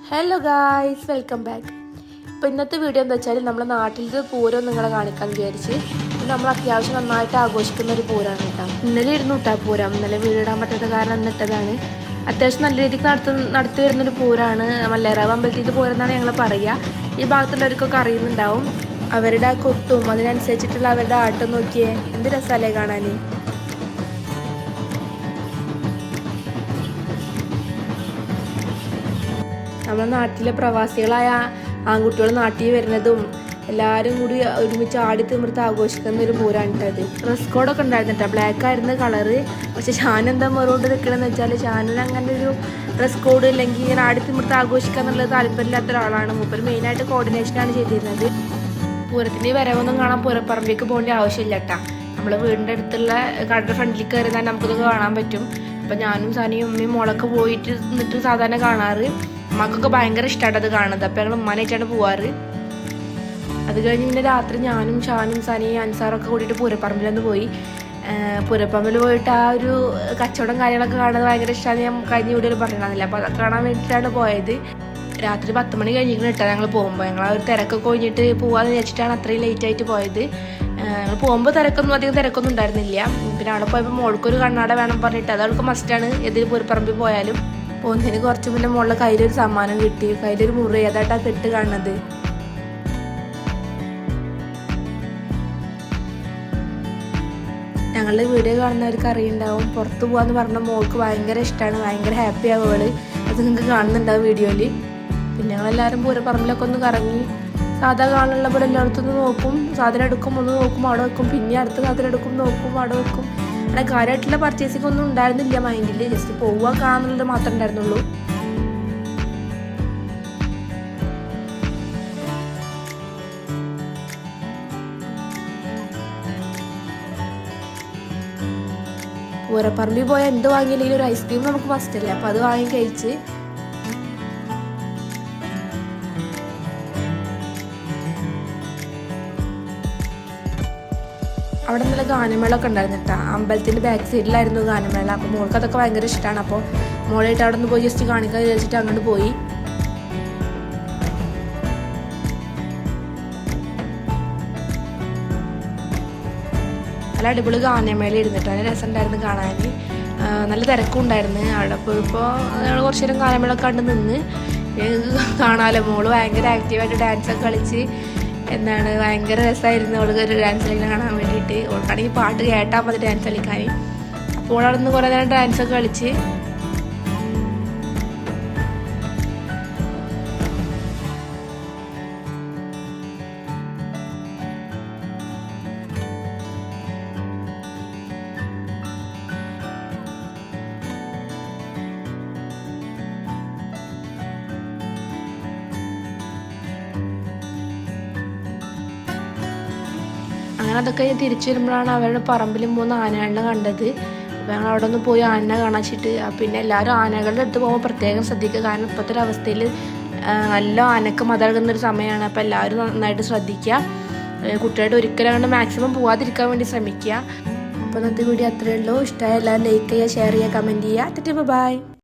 Hello guys, welcome back. ഇപ്പോൾ ഇന്നത്തെ video എന്താ വെച്ചാൽ നമ്മുടെ നാട്ടിലത്തെ പൂരം നിങ്ങളെ കാണിക്കാൻ വിചാരിച്ച്. നമ്മൾ അത്യാവശ്യം നന്നായിട്ട് ആഘോഷിക്കുന്ന ഒരു പൂരമാണ് കേട്ടോ. ഇന്നലെ ഇരുന്നു കേട്ടോ പൂരം. ഇന്നലെ വീടിടാൻ പറ്റാത്ത കാരണം ഇന്നിട്ടതാണ്. അത്യാവശ്യം നല്ല രീതിക്ക് നടത്തി വരുന്നൊരു പൂരമാണ്. മല്ലേറാവ് അമ്പലത്തിൽ പൂരം എന്നാണ് ഞങ്ങൾ പറയുക. ഈ ഭാഗത്തുള്ളവർക്കൊക്കെ അറിയുന്നുണ്ടാവും. അവരുടെ ആ കൊട്ടും അതിനനുസരിച്ചിട്ടുള്ള അവരുടെ ആട്ടം നോക്കിയേ, എന്ത് രസമല്ലേ കാണാൻ. നമ്മുടെ നാട്ടിലെ പ്രവാസികളായ ആൺകുട്ടികൾ നാട്ടിൽ വരുന്നതും എല്ലാവരും കൂടി ഒരുമിച്ച് ആടി തിമിർത്ത് ആഘോഷിക്കുന്ന ഒരു പൂരാണിട്ടത്. ഡ്രസ് കോഡൊക്കെ ഉണ്ടായിരുന്നു കേട്ടോ. ബ്ലാക്ക് ആയിരുന്നു കളറ്. പക്ഷെ ഷാനെന്താ മറുകൊണ്ട് നിൽക്കണമെന്ന് വെച്ചാൽ ഷാനിന് അങ്ങനെ ഒരു ഡ്രസ് കോഡ് ഇല്ലെങ്കിൽ ഇങ്ങനെ ആടി തിമിർത്ത് ആഘോഷിക്കുക എന്നുള്ളത് താല്പര്യമില്ലാത്ത ഒരാളാണ്. മൂപ്പർ മെയിനായിട്ട് കോർഡിനേഷനാണ് ചെയ്തിരുന്നത്. പൂരത്തിൻ്റെ വരവൊന്നും കാണാൻ പൂരപ്പറമ്പിലേക്ക് പോകേണ്ട ആവശ്യമില്ല കേട്ടോ. നമ്മളെ വീടിൻ്റെ അടുത്തുള്ള കടയുടെ ഫ്രണ്ടിൽ കയറിയാൽ നമുക്കിതൊക്കെ കാണാൻ പറ്റും. അപ്പം ഞാനും സനിയും ഉമ്മയും മോളൊക്കെ പോയിട്ട് നിന്നിട്ട് സാധാരണ കാണാറ്. അമ്മക്കൊക്കെ ഭയങ്കര ഇഷ്ടമാണ് അത് കാണുന്നത്. അപ്പം ഞങ്ങൾ ഉമ്മാനായിട്ടാണ് പോവാറ്. അത് കഴിഞ്ഞ് പിന്നെ രാത്രി ഞാനും ഷാനും സനിയും അൻസാറൊക്കെ കൂടിയിട്ട് പൂരപ്പറമ്പിലൊന്ന് പോയി. പൂരപ്പറമ്പിൽ പോയിട്ട് ആ ഒരു കച്ചവടം കാര്യങ്ങളൊക്കെ കാണുന്നത് ഭയങ്കര ഇഷ്ടമാണ്. ഞാൻ കഴിഞ്ഞ വീഡിയോയിൽ പറഞ്ഞിരുന്നില്ല. അപ്പോൾ അതൊക്കെ കാണാൻ വേണ്ടിയിട്ടാണ് പോയത്. രാത്രി 10 മണി കഴിഞ്ഞിട്ട് ഇട്ടാൽ ഞങ്ങൾ പോകുമ്പോൾ ഞങ്ങൾ ആ ഒരു തിരക്കൊക്കെ കഴിഞ്ഞിട്ട് പോകാമെന്ന് വിചാരിച്ചിട്ടാണ് അത്രയും ലേറ്റായിട്ട് പോയത്. ഞങ്ങൾ പോകുമ്പോൾ അധികം തിരക്കൊന്നും ഉണ്ടായിരുന്നില്ല. പിന്നെ അവിടെ പോയപ്പോൾ മോൾക്കൊരു കണ്ണാട വേണം പറഞ്ഞിട്ട് അത് അവൾക്ക് മസ്റ്റാണ് ഏതൊരു പൂരപ്പറമ്പിൽ പോയാലും. പോകുന്നതിന് കുറച്ച് മുന്നേ മോളുടെ കയ്യിലൊരു സമ്മാനം കിട്ടി. കയ്യിലൊരു മുറി, അതായിട്ടാ കെട്ട് കാണുന്നത്. ഞങ്ങളുടെ വീഡിയോ കാണുന്നവർക്ക് അറിയുണ്ടാവും. പുറത്ത് പോകാന്ന് പറഞ്ഞ മോൾക്ക് ഭയങ്കര ഇഷ്ടമാണ്, ഭയങ്കര ഹാപ്പി ആവും അവള്. അത് നിങ്ങൾക്ക് കാണുന്നുണ്ടാവും വീഡിയോയിൽ. പിന്നെ ഞങ്ങളെല്ലാവരും പൂരപ്പറമ്പിലൊക്കെ ഒന്ന് കറങ്ങി സാധാ കാണാനുള്ള പോലെ എല്ലായിടത്തും നോക്കും. സാധനം എടുക്കും, ഒന്ന് നോക്കും, അവിടെ വെക്കും. പിന്നെ അടുത്ത സാധനം എടുക്കും, നോക്കും, അവിടെ വെക്കും. അങ്ങനെ കാര്യമായിട്ടുള്ള പർച്ചേസിംഗ് ഒന്നും ഉണ്ടായിരുന്നില്ല മൈൻഡിൽ. ജസ്റ്റ് പോവുക കാണാന്നുള്ളത് മാത്രമേ ഉണ്ടായിരുന്നുള്ളൂ. പൂരപ്പറമ്പിൽ പോയാൽ എന്ത് വാങ്ങിയില്ലെങ്കിലും ഒരു ഐസ്ക്രീം നമുക്ക് മസ്റ്റല്ലേ. അപ്പം അത് വാങ്ങി കഴിച്ച് അവിടെ നല്ല ഗാനമേളൊക്കെ ഉണ്ടായിരുന്നു കേട്ടോ. അമ്പലത്തിൻ്റെ ബാക്ക് സൈഡിലായിരുന്നു ഗാനമേള. അപ്പോൾ മോൾക്ക് അതൊക്കെ ഭയങ്കര ഇഷ്ടമാണ്. അപ്പോൾ മോളായിട്ട് അവിടെ നിന്ന് പോയി ജസ്റ്റ് കാണിക്കാൻ വിചാരിച്ചിട്ട് അങ്ങോട്ട് പോയി. നല്ല അടിപൊളി ഗാനമേള ഇരുന്നിട്ട് നല്ല രസമുണ്ടായിരുന്നു കാണാൻ. നല്ല തിരക്കും ഉണ്ടായിരുന്നു. അവിടെ പോയപ്പോൾ ഞങ്ങൾ കുറച്ച് നേരം ഗാനമേളൊക്കെ കണ്ട് നിന്ന് കാണാമല്ലോ. മോള് ഭയങ്കര ആക്റ്റീവായിട്ട് ഡാൻസൊക്കെ കളിച്ച് ഭയങ്കര രസമായിരുന്നു. അവൾക്ക് ഒരു ഡാൻസ് കളിക്കാൻ കാണാൻ വേണ്ടിയിട്ട്. ഓൾക്കാണെങ്കിൽ പാട്ട് കേട്ടാൽ മതി ഡാൻസ് കളിക്കാൻ. അപ്പോൾ അവിടെ നിന്ന് കുറേ നേരം ഡാൻസൊക്കെ കളിച്ച് അങ്ങനെ അതൊക്കെ തിരിച്ചു വരുമ്പോഴാണ് അവരുടെ പറമ്പിലും 3 ആനകളെ കണ്ടത്. അപ്പോൾ ഞങ്ങൾ അവിടെ ഒന്ന് പോയി ആനനെ കാണാച്ചിട്ട്. പിന്നെ എല്ലാവരും ആനകളുടെ അടുത്ത് പോകുമ്പോൾ പ്രത്യേകം ശ്രദ്ധിക്കുക. കാരണം ഇപ്പോഴത്തെ ഒരു അവസ്ഥയിൽ നല്ല ആനക്ക് മതകുന്നൊരു സമയമാണ്. അപ്പോൾ എല്ലാവരും നന്നായിട്ട് ശ്രദ്ധിക്കുക. കുട്ടികളുടെ ഒരിക്കലും അങ്ങനെ മാക്സിമം പോകാതിരിക്കാൻ വേണ്ടി ശ്രമിക്കുക. അപ്പോൾ ഇന്നത്തെ വീഡിയോ അത്രയേ ഉള്ളൂ. ഇഷ്ടമായ എല്ലാവരും ലൈക്ക് ചെയ്യുക, ഷെയർ ചെയ്യുക, കമൻറ്റ് ചെയ്യുക. ബൈ.